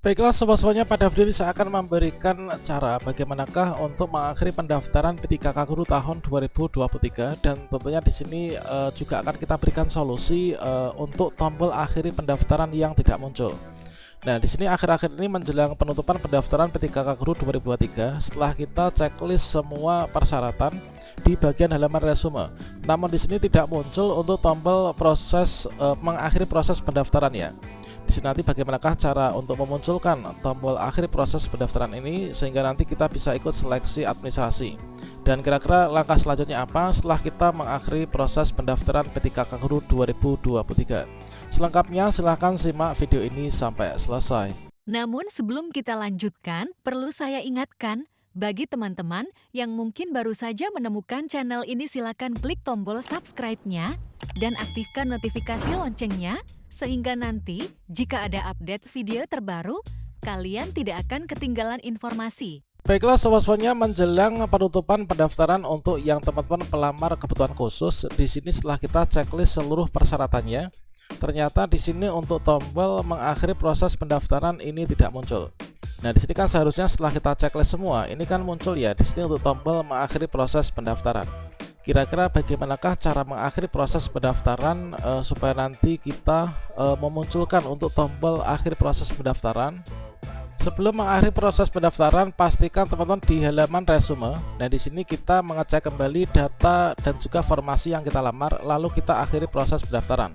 Baiklah sobat-sobatnya, pada video ini saya akan memberikan cara bagaimanakah untuk mengakhiri pendaftaran P3K Guru tahun 2023, dan tentunya di sini juga akan kita berikan solusi untuk tombol akhiri pendaftaran yang tidak muncul. Nah, di sini akhir-akhir ini menjelang penutupan pendaftaran P3K Guru 2023, setelah kita checklist semua persyaratan di bagian halaman resume. Namun di sini tidak muncul untuk tombol proses mengakhiri proses pendaftaran ya. Di sini nanti bagaimanakah cara untuk memunculkan tombol akhir proses pendaftaran ini sehingga nanti kita bisa ikut seleksi administrasi. Dan kira-kira langkah selanjutnya apa setelah kita mengakhiri proses pendaftaran P3K Guru 2023. Selengkapnya silahkan simak video ini sampai selesai. Namun sebelum kita lanjutkan, perlu saya ingatkan, bagi teman-teman yang mungkin baru saja menemukan channel ini, silakan klik tombol subscribe-nya dan aktifkan notifikasi loncengnya, sehingga nanti jika ada update video terbaru, kalian tidak akan ketinggalan informasi. Baiklah sobat-sobatnya, menjelang penutupan pendaftaran untuk yang teman-teman pelamar kebutuhan khusus, di sini setelah kita checklist seluruh persyaratannya, ternyata di sini untuk tombol mengakhiri proses pendaftaran ini tidak muncul. Nah, di sini kan seharusnya setelah kita checklist semua, ini kan muncul ya di sini untuk tombol mengakhiri proses pendaftaran. Kira-kira bagaimanakah cara mengakhiri proses pendaftaran supaya nanti kita memunculkan untuk tombol akhir proses pendaftaran? Sebelum mengakhiri proses pendaftaran, pastikan teman-teman di halaman resume. Nah, di sini kita mengecek kembali data dan juga formasi yang kita lamar, lalu kita akhiri proses pendaftaran.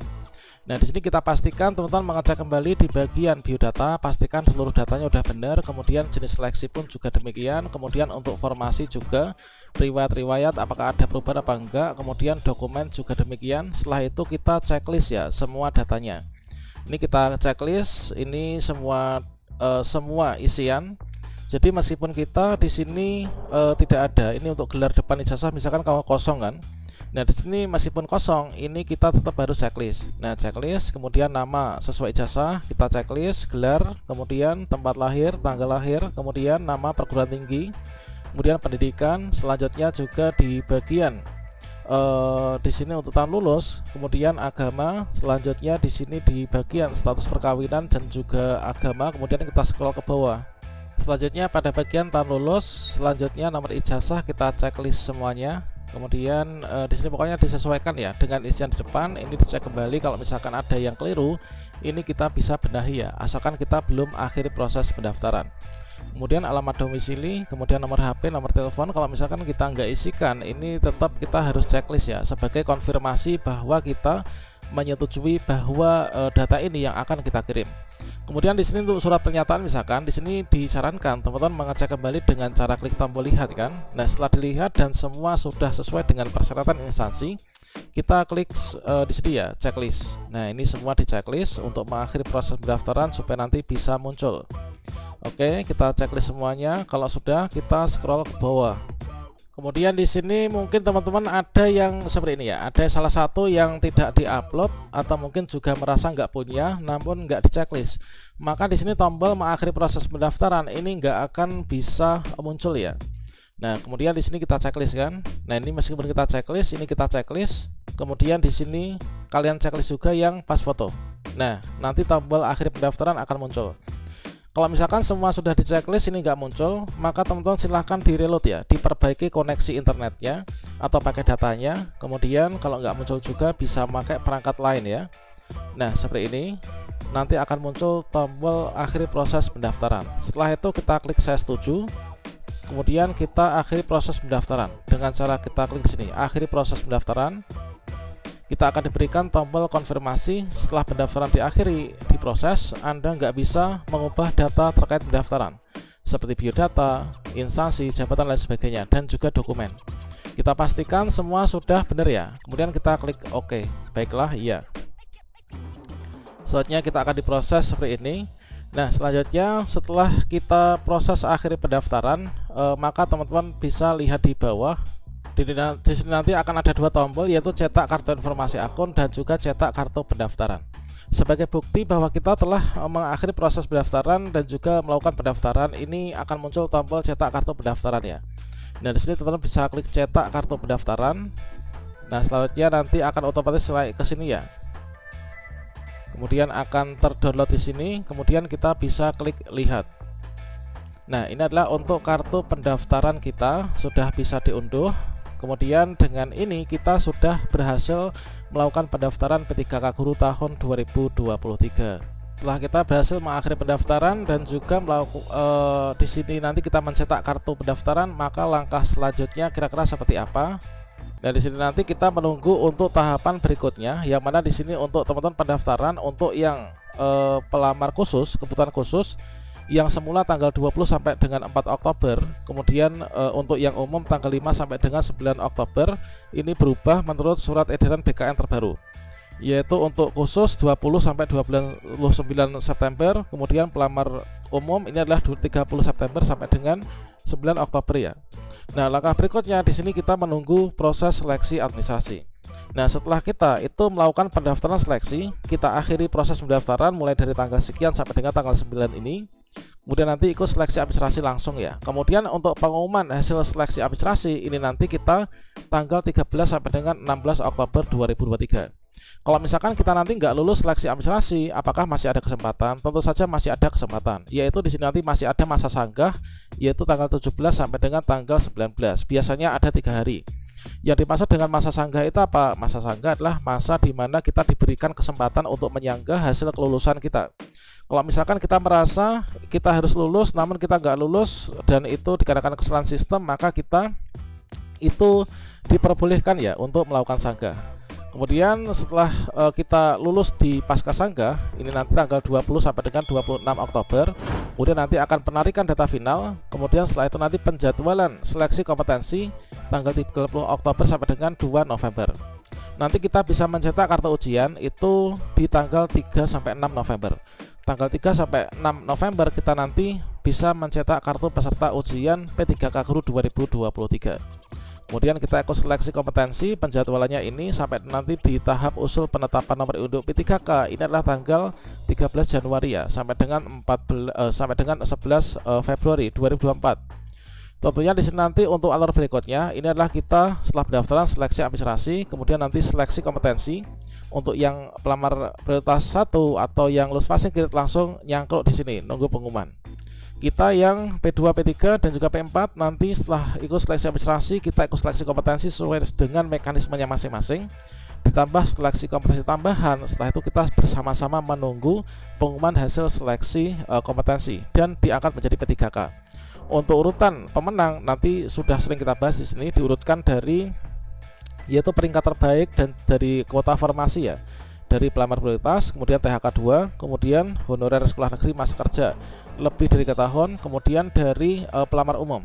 Nah, di sini kita pastikan teman-teman mengecek kembali di bagian biodata, pastikan seluruh datanya udah benar, kemudian jenis seleksi pun juga demikian, kemudian untuk formasi juga, riwayat-riwayat apakah ada perubahan apa enggak, kemudian dokumen juga demikian. Setelah itu kita checklist ya semua datanya. Ini kita checklist, ini semua isian. Jadi meskipun kita di sini tidak ada, ini untuk gelar depan ijazah misalkan kalau kosong kan. Nah, di sini meskipun kosong, ini kita tetap harus checklist. Nah, checklist, kemudian nama sesuai ijazah, kita checklist, gelar, kemudian tempat lahir, tanggal lahir, kemudian nama perguruan tinggi, kemudian pendidikan, selanjutnya juga di bagian di sini untuk tahun lulus, kemudian agama, selanjutnya di sini di bagian status perkawinan dan juga agama, kemudian kita scroll ke bawah. Selanjutnya pada bagian tahun lulus, selanjutnya nomor ijazah kita checklist semuanya. Kemudian di sini pokoknya disesuaikan ya dengan isian di depan. Ini dicek kembali, kalau misalkan ada yang keliru, ini kita bisa benahi ya, asalkan kita belum akhiri proses pendaftaran. Kemudian alamat domisili, kemudian nomor HP, nomor telepon. Kalau misalkan kita nggak isikan, ini tetap kita harus checklist ya sebagai konfirmasi bahwa kita menyetujui bahwa data ini yang akan kita kirim. Kemudian di sini untuk surat pernyataan, misalkan di sini disarankan teman-teman mengecek kembali dengan cara klik tombol lihat kan. Nah, setelah dilihat dan semua sudah sesuai dengan persyaratan instansi, kita klik di sini ya checklist. Nah, ini semua di checklist untuk mengakhiri proses pendaftaran supaya nanti bisa muncul. Oke, kita checklist semuanya. Kalau sudah, kita scroll ke bawah. Kemudian di sini mungkin teman-teman ada yang seperti ini ya, ada salah satu yang tidak diupload atau mungkin juga merasa nggak punya namun nggak di checklist. Maka di sini tombol mengakhiri proses pendaftaran ini nggak akan bisa muncul ya. Nah, kemudian di sini kita checklist kan. Nah, ini meskipun kita checklist, ini kita checklist. Kemudian di sini kalian checklist juga yang pas foto. Nah, nanti tombol akhir pendaftaran akan muncul. Kalau misalkan semua sudah di checklist ini nggak muncul, maka teman-teman silahkan di reload ya, diperbaiki koneksi internetnya atau pakai datanya. Kemudian kalau nggak muncul juga bisa pakai perangkat lain ya. Nah, seperti ini nanti akan muncul tombol akhiri proses pendaftaran. Setelah itu kita klik saya setuju, kemudian kita akhiri proses pendaftaran dengan cara kita klik di sini akhiri proses pendaftaran. Kita akan diberikan tombol konfirmasi. Setelah pendaftaran diakhiri diproses, Anda nggak bisa mengubah data terkait pendaftaran seperti biodata, instansi, jabatan, lain sebagainya, dan juga dokumen. Kita pastikan semua sudah benar ya. Kemudian kita klik OK. Baiklah, iya. Selanjutnya kita akan diproses seperti ini. Nah, selanjutnya setelah kita proses akhiri pendaftaran, maka teman-teman bisa lihat di bawah. Di sini nanti akan ada dua tombol, yaitu cetak kartu informasi akun dan juga cetak kartu pendaftaran. Sebagai bukti bahwa kita telah mengakhiri proses pendaftaran dan juga melakukan pendaftaran, ini akan muncul tombol cetak kartu pendaftaran ya. Nah, di sini teman-teman bisa klik cetak kartu pendaftaran. Nah, selanjutnya nanti akan otomatis naik ke sini ya. Kemudian akan terdownload di sini, kemudian kita bisa klik lihat. Nah, ini adalah untuk kartu pendaftaran kita sudah bisa diunduh. Kemudian dengan ini kita sudah berhasil melakukan pendaftaran P3K Guru tahun 2023. Setelah kita berhasil mengakhiri pendaftaran dan juga di sini nanti kita mencetak kartu pendaftaran, maka langkah selanjutnya kira-kira seperti apa? Dan di sini nanti kita menunggu untuk tahapan berikutnya, yang mana di sini untuk teman-teman pendaftaran untuk yang pelamar khusus, kebutuhan khusus, yang semula tanggal 20 sampai dengan 4 Oktober, kemudian untuk yang umum tanggal 5 sampai dengan 9 Oktober, ini berubah menurut surat edaran BKN terbaru, yaitu untuk khusus 20 sampai 29 September, kemudian pelamar umum ini adalah 30 September sampai dengan 9 Oktober ya. Nah, langkah berikutnya di sini kita menunggu proses seleksi administrasi. Nah, setelah kita itu melakukan pendaftaran seleksi, kita akhiri proses pendaftaran mulai dari tanggal sekian sampai dengan tanggal 9 ini. Kemudian nanti ikut seleksi administrasi langsung ya. Kemudian untuk pengumuman hasil seleksi administrasi ini nanti kita tanggal 13 sampai dengan 16 Oktober 2023. Kalau misalkan kita nanti nggak lulus seleksi administrasi, apakah masih ada kesempatan? Tentu saja masih ada kesempatan. Yaitu di sini nanti masih ada masa sanggah, yaitu tanggal 17 sampai dengan tanggal 19. Biasanya ada 3 hari. Yang dimaksud dengan masa sanggah itu apa? Masa sanggah adalah masa di mana kita diberikan kesempatan untuk menyanggah hasil kelulusan kita. Kalau misalkan kita merasa kita harus lulus namun kita nggak lulus dan itu dikarenakan kesalahan sistem, maka kita itu diperbolehkan ya untuk melakukan sanggah. Kemudian setelah kita lulus di pasca sanggah, ini nanti tanggal 20 sampai dengan 26 Oktober, kemudian nanti akan penarikan data final, kemudian setelah itu nanti penjadwalan seleksi kompetensi tanggal 30 Oktober sampai dengan 2 November. Nanti kita bisa mencetak kartu ujian itu di tanggal 3 sampai 6 November. Tanggal 3 sampai 6 November kita nanti bisa mencetak kartu peserta ujian P3K Guru 2023. Kemudian kita ikut seleksi kompetensi, penjadwalannya ini sampai nanti di tahap usul penetapan nomor induk P3K. Ini adalah tanggal 13 Januari ya, sampai dengan 11 Februari 2024. Tentunya di sini nanti untuk alur berikutnya ini adalah kita setelah pendaftaran seleksi administrasi, kemudian nanti seleksi kompetensi. Untuk yang pelamar prioritas 1 atau yang lulus passing grade langsung nyangkruk di sini nunggu pengumuman. Kita yang P2, P3 dan juga P4 nanti setelah ikut seleksi administrasi kita ikut seleksi kompetensi sesuai dengan mekanismenya masing-masing, ditambah seleksi kompetensi tambahan. Setelah itu kita bersama-sama menunggu pengumuman hasil seleksi kompetensi dan diangkat menjadi P3K. Untuk urutan pemenang nanti sudah sering kita bahas di sini, diurutkan dari yaitu peringkat terbaik dan dari kuota formasi ya, dari pelamar prioritas, kemudian THK 2, kemudian honorer sekolah negeri masa kerja lebih dari 3 tahun, kemudian dari pelamar umum.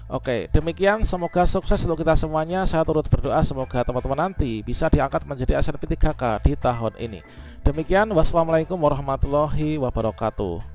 Oke, demikian, semoga sukses untuk kita semuanya. Saya turut berdoa semoga teman-teman nanti bisa diangkat menjadi ASN P3K di tahun ini. Demikian, wassalamualaikum warahmatullahi wabarakatuh.